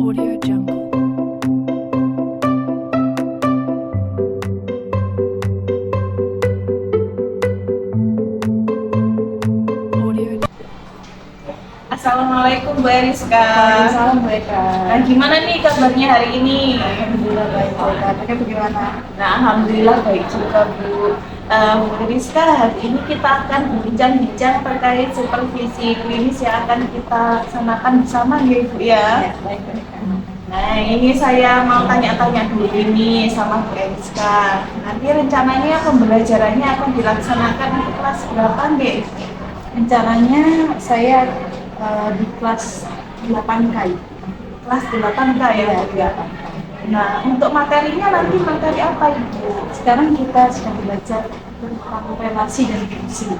Audio Jungle. Audio. Assalamualaikum Bu Eriska. Salam mereka. Nah, gimana nih kabarnya hari ini? Alhamdulillah baik. Mereka bagaimana? Nah, alhamdulillah baik juga Bu. Bu Eriska, hari ini kita akan berbincang-bincang terkait supervisi klinis yang akan kita laksanakan bersama ya Bu ya. Ya, baik mereka. Nah, ini saya mau tanya-tanya dulu ini sama Bu Eriska. Nanti rencananya pembelajarannya akan dilaksanakan di kelas berapa nih? Rencananya saya di kelas 8K. Kelas 8K ya Bu ya. Nah, untuk materinya nanti materi apa Ibu? Sekarang kita sedang belajar tentang relasi dan fungsi.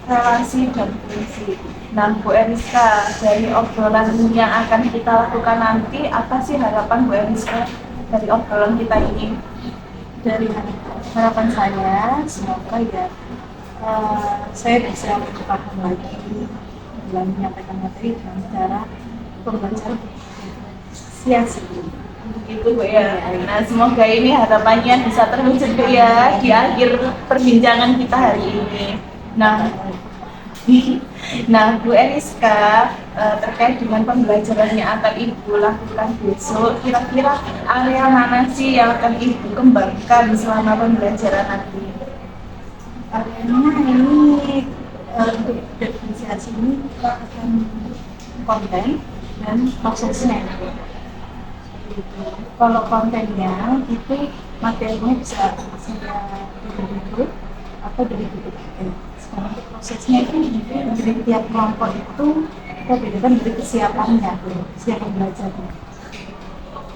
Relasi dan fungsi. Nah, Bu Eriska, dari obrolan yang akan kita lakukan nanti, apa sih harapan Bu Eriska dari obrolan kita ini? Dari harapan saya, semoga ya saya bisa paham lagi dalam menyampaikan materi dengan cara pembelajaran siasat. Begitu Bu ya. Nah, semoga ini harapannya bisa terwujud Bu ya di akhir perbincangan kita hari ini. Nah, Bu Eriska, terkait dengan pembelajaran yang akan Ibu lakukan besok, kira-kira area mana sih yang akan Ibu kembangkan selama pembelajaran nanti? Akhirnya ini untuk diferensiasi ini kita akan konten dan prosesnya. Kalau kontennya itu materinya bisa saya dari atau dari buku. Sekarang untuk prosesnya itu dari tiap kelompok itu kita bedakan dari kesiapannya, kesiapan belajarnya.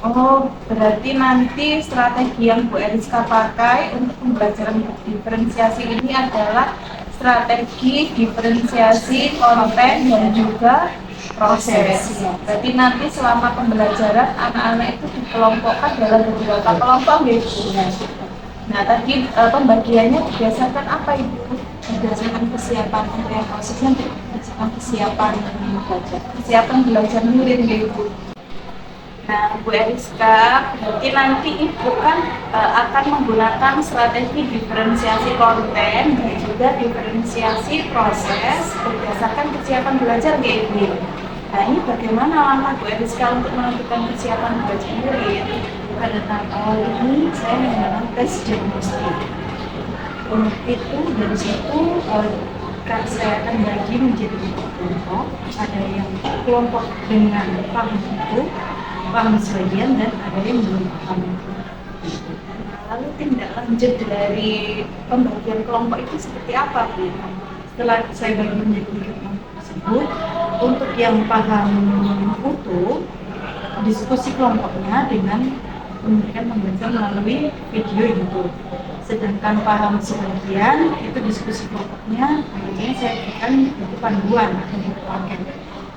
Oh, berarti nanti strategi yang Bu Eriska pakai untuk pembelajaran diferensiasi ini adalah strategi diferensiasi konten dan juga proses. Berarti nanti selama pembelajaran anak-anak itu dikelompokkan dalam beberapa kelompok gitu. Nah, tadi pembagiannya berdasarkan apa Ibu? Berdasarkan kesiapan untuk yang prosesnya berdasarkan kesiapan belajar. Kesiapan belajar murid gitu. Nah, Bu Eriska, berarti nanti Ibu kan akan menggunakan strategi diferensiasi konten dan juga diferensiasi proses berdasarkan kesiapan belajar Ibu. Nah, ini bagaimana langkah Bu Eriska untuk menentukan kesiapan belajar murid? Pada tahap awal ini saya menggunakan tes diagnostik. Untuk itu dari situ saya akan bagi menjadi dua kelompok. Ada yang kelompok dengan paham itu, paham sebagian, dan ada yang belum paham. Lalu tindak lanjut dari pembagian kelompok itu seperti apa Bu? Setelah saya bagi menjadi tiga kelompok tersebut, untuk yang paham utuh, diskusi kelompoknya dengan memberikan pembelajaran melalui video YouTube. Sedangkan paham sebagian itu diskusi kelompoknya akhirnya saya berikan buku panduan atau buku paket.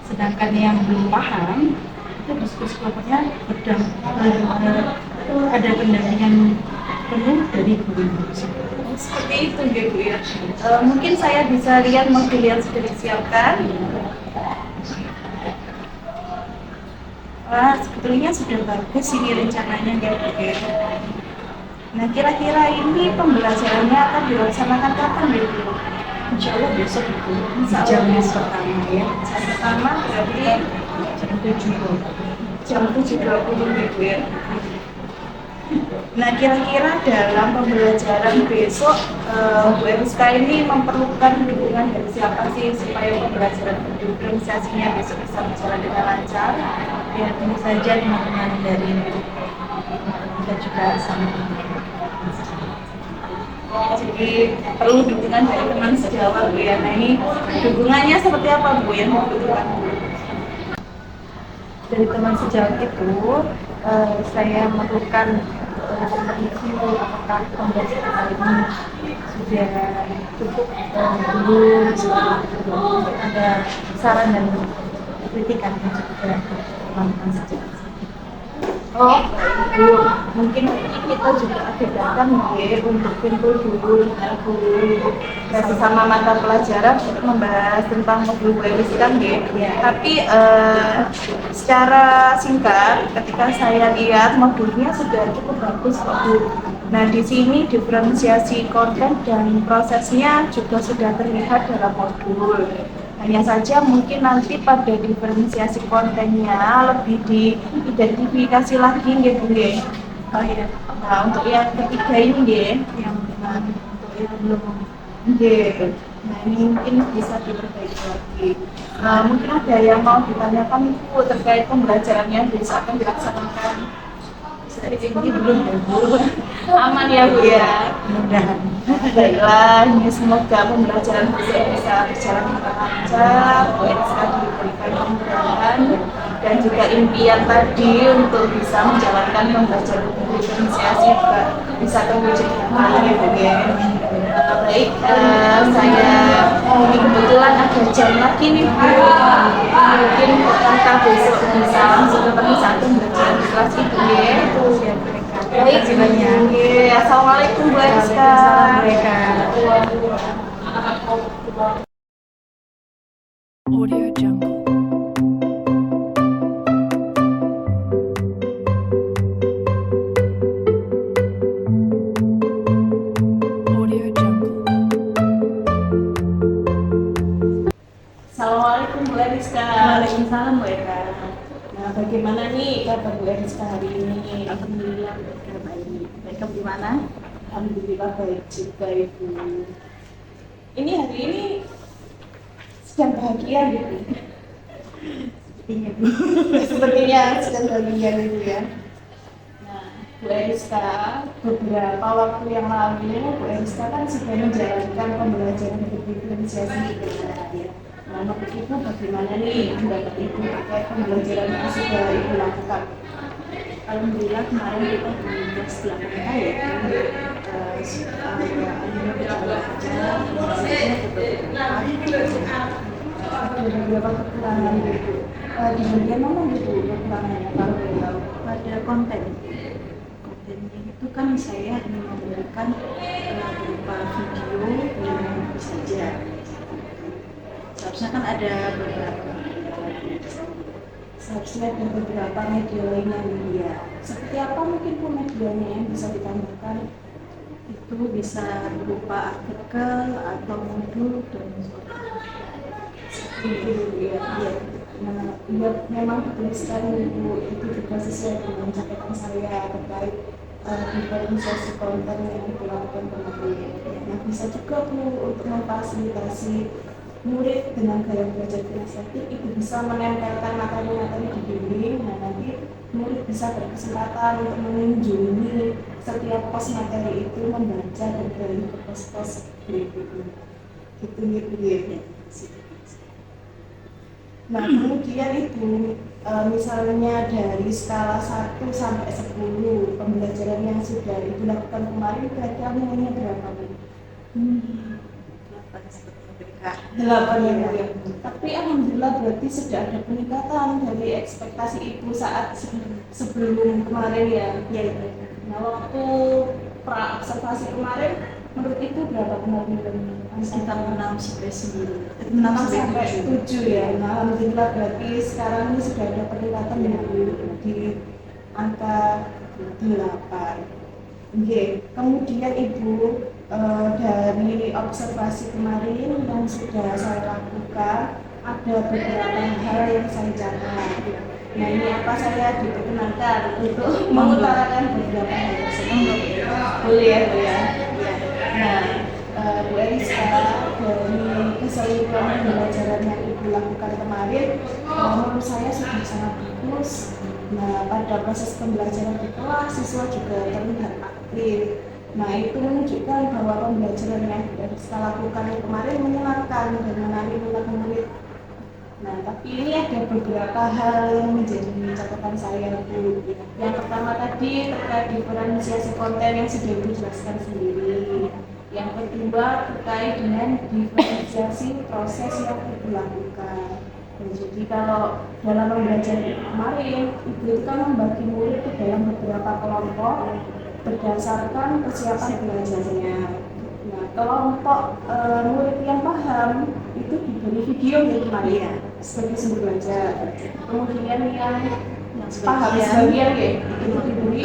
Sedangkan yang belum paham itu diskusi kelompoknya ada pendampingan penuh dari guru. Seperti itu ya Bu ya. Mungkin saya bisa lihat modul yang sudah disiapkan. Wah, sebetulnya sudah bagus ini rencananya ya Bu ya. Nah, kira-kira ini pembelajarannya akan dilaksanakan kapan ya Bu? Insya Allah besok itu Insya jam Allah yang besok. pertama ya. Jam pertama berarti jam 7. jam 7.20 gitu ya. Nah, kira-kira dalam pembelajaran besok Bu Eriska ini memerlukan dukungan dari siapa sih supaya pembelajaran diferensiasinya besok bisa berjalan dengan lancar? Ya tentu saja teman-teman dari kita juga sama. Jadi perlu dukungan dari teman sejawat Bu ya. Nah, ini dukungannya seperti apa Bu yang dibutuhkan? Dari teman sejawat itu saya memerlukan review apakah pembelajaran kali ini sudah cukup belum, mungkin ada saran dan kritikan untuk teman-teman sejawat. Oh, baik Bu. Mungkin kita juga adakan ya untuk pintu dulu dengan guru dan sesama mata pelajaran untuk membahas tentang modul Webiskan ya. Tapi secara singkat, ketika saya lihat modulnya sudah cukup bagus kok Bu. Nah, di sini diferensiasi konten dan prosesnya juga sudah terlihat dalam modul. Hanya saja mungkin nanti pada diferensiasi kontennya lebih diidentifikasi lagi gitu ya. Oh iya, Nah, untuk yang ketiga ini ya, yang untuk yang belum ya. Nah, ini mungkin bisa diperbaiki lagi. Nah, mungkin ada yang mau ditanyakan Bu terkait pembelajarannya bisa akan dilaksanakan. saat ini belum ya Bu. Aman ya Bu ya. Mudah-mudahan. Baiklah, ini semoga pembelajaran bisa berjalan dengan lancar, bisa diberikan kemudahan dan juga impian tadi untuk bisa menjalankan pembelajaran diferensiasi juga bisa terwujud dengan baik ya Bu ya. Baik, saya ini kebetulan ada jam lagi nih Bu. Mungkin kita besok bisa langsung ketemu satu pembelajaran di kelas Ibu ya. Baik, banyak. Assalamualaikum Bu Ariska. Audio Jungle. Audio Jungle. Assalamualaikum Bu Ariska. Waalaikumsalam Bu Eka. Nah, bagaimana nih kabar Bu Ariska hari ini? Alhamdulillah baik. Baik, gimana? Alhamdulillah baik juga Ibu. Ini hari ini sedang bahagia gitu. Sepertinya Bu. Sepertinya sedang bahagia gitu ya. Nah, Bu Ariska, beberapa waktu yang lalu Bu Ariska kan sudah menjalankan pembelajaran diferensiasi gitu ya. Nah, menurut Ibu bagaimana nih pendapat Ibu terkait pembelajaran yang sudah Ibu lakukan? Alhamdulillah kemarin kita di kelas 8 ya. Alhamdulillah berjalan lancar. Ada beberapa kekurangan gitu. Di bagian mana gitu kekurangannya kalau boleh tahu? Pada kontennya itu kan saya hanya memberikan berupa video yang saja. Seharusnya kan ada beberapa media lagi. Seharusnya ada beberapa media lainnya nih ya. Seperti apa mungkin pun medianya yang bisa ditambahkan? Itu bisa berupa artikel atau modul dan sebagainya. Itu ya. Nah, ya, memang betul sekali Bu, itu juga sesuai dengan catatan saya terkait diferensiasi konten yang dilakukan kemarin. Nah, bisa juga Bu untuk memfasilitasi murid dengan gaya belajar kinestetik itu bisa menempelkan materi-materi di dinding. Nah, nanti murid bisa berkesempatan untuk mengunjungi setiap pos materi itu, membaca dan beralih ke pos-pos berikutnya. Gitu ya. Nah, kemudian itu misalnya dari skala 1 sampai 10 pembelajaran yang sudah Ibu lakukan kemarin kira-kira nilainya berapa Bu? 8 seperti BK. 8 ya Bu ya. Tapi alhamdulillah berarti sudah ada peningkatan dari ekspektasi Ibu saat sebelum kemarin ya. Ya. Nah, waktu pra observasi kemarin menurut Ibu berapa nilainya? Sekitar 6 sampai 9. 6 sampai 7 ya. Nah, alhamdulillah berarti sekarang ini sudah ada peningkatan ya Bu di angka 8. Oke, kemudian Ibu dari observasi kemarin yang sudah saya lakukan ada beberapa hal yang saya catat. Nah, ini apa saya diperkenankan untuk mengutarakan beberapa hal tersebut. Boleh ya Bu ya? Nah, Bu Eriska, dari keseluruhan pembelajaran yang Ibu lakukan kemarin, menurut saya sudah sangat bagus. Nah, pada proses pembelajaran di kelas, siswa juga terlihat aktif. Nah, itu menunjukkan bahwa pembelajaran yang Bu Eriska lakukan yang kemarin menyenangkan dan menarik minat murid. Nah, tapi ini ada beberapa hal yang menjadi catatan saya Bu. Yang pertama tadi terkait diferensiasi konten yang sudah Ibu jelaskan sendiri. Yang kedua terkait dengan diferensiasi proses yang Ibu lakukan. Nah, jadi kalau dalam pembelajaran kemarin, ibu itu kan membagi murid ke dalam beberapa kelompok berdasarkan kesiapan belajarnya. Nah, kelompok murid yang paham itu diberi video ya kemarin sebagai sumber belajar. Kemudian yang paham sebagian ya itu diberi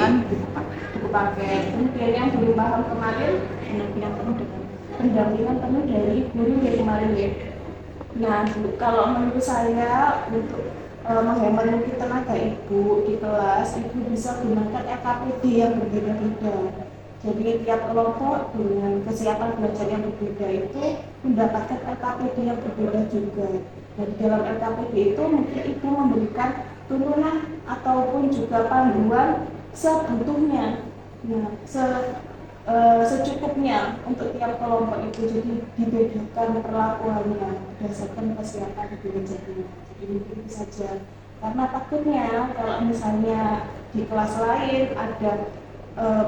buku paket. Kemudian yang belum paham kemarin pendampingan penuh dari guru ya kemarin ya. Nah, Bu, kalau menurut saya untuk menghemat mungkin tenaga ibu di kelas, ibu bisa gunakan LKPD yang berbeda-beda. Jadi tiap kelompok dengan kesiapan belajar yang berbeda itu mendapatkan LKPD yang berbeda juga. Dan di dalam LKPD itu mungkin ibu memberikan turunan ataupun juga panduan sebutuhnya. Nah, secukupnya untuk tiap kelompok itu, jadi dibedakan perlakuannya berdasarkan kesiapan belajarnya. Jadi mungkin itu saja, karena takutnya kalau misalnya di kelas lain ada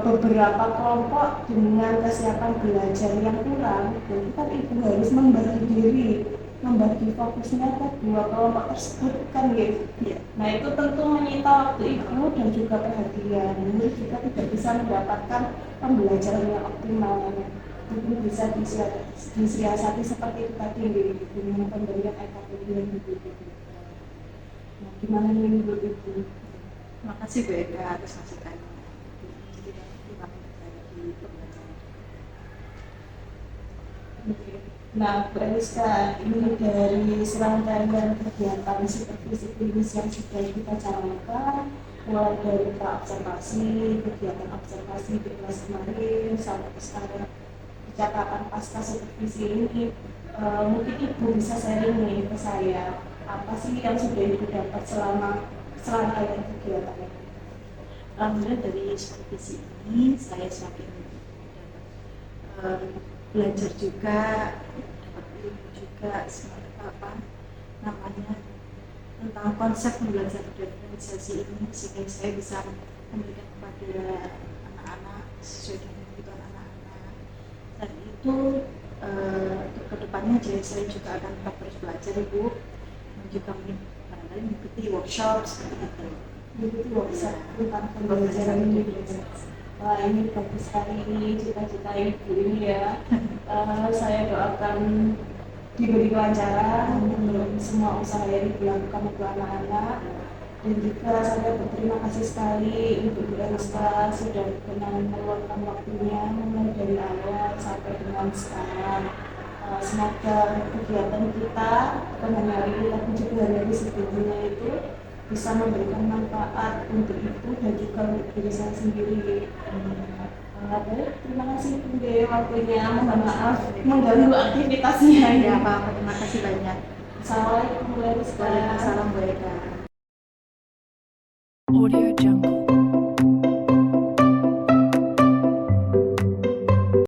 beberapa kelompok dengan kesiapan belajar yang kurang, jadi kan ibu harus membagi diri, membagi fokusnya ke dua kelompok tersebut kan gitu. Nah, itu tentu menyita waktu ibu dan juga perhatian. Murid juga tidak bisa mendapatkan pembelajaran yang optimal. Mungkin bisa disiasati seperti itu tadi dengan pemberian LKPD yang berbeda. Nah, gimana nih menurut ibu? Makasih Bu Eka atas masukannya. Jadi kita di pembelajaran. Nah, Bu Eliska, ini dari serangkaian kegiatan supervisi klinis yang sudah kita jalankan, mulai dari observasi, kegiatan observasi di kelas kemarin, sampai sekarang percakapan pasca supervisi ini, mungkin Ibu bisa sharing nih ke saya, apa sih yang sudah Ibu dapat selama serangkaian kegiatan ini? Alhamdulillah dari supervisi ini saya semakin dapat belajar juga, dapat ilmu juga tentang konsep pembelajaran diferensiasi ini, sehingga saya bisa memberikan kepada anak-anak sesuai dengan kebutuhan anak-anak. Dan itu untuk kedepannya saya juga akan tetap terus belajar Ibu, dan juga barangkali mengikuti workshop seperti itu. Mengikuti workshop tentang pembelajaran ini. Wah, ini bagus sekali ini cita-cita Ibu ini ya. Saya doakan diberi kelancaran untuk semua usaha yang dilakukan untuk anak-anak, dan juga saya berterima kasih sekali untuk Bu Eliska sudah berkenan meluangkan waktunya mulai dari awal sampai dengan sekarang. Semoga kegiatan kita bukan hanya hari ini tapi juga hari-hari sebelumnya itu bisa memberikan manfaat untuk Ibu dan juga untuk diri saya sendiri. Terima kasih Bu Dewi waktunya, mohon maaf mengganggu aktivitasnya. Ya Pak, terima kasih banyak. Assalamualaikum warahmatullahi wabarakatuh. Waalaikumsalam Bu Eka. Audio Jungle.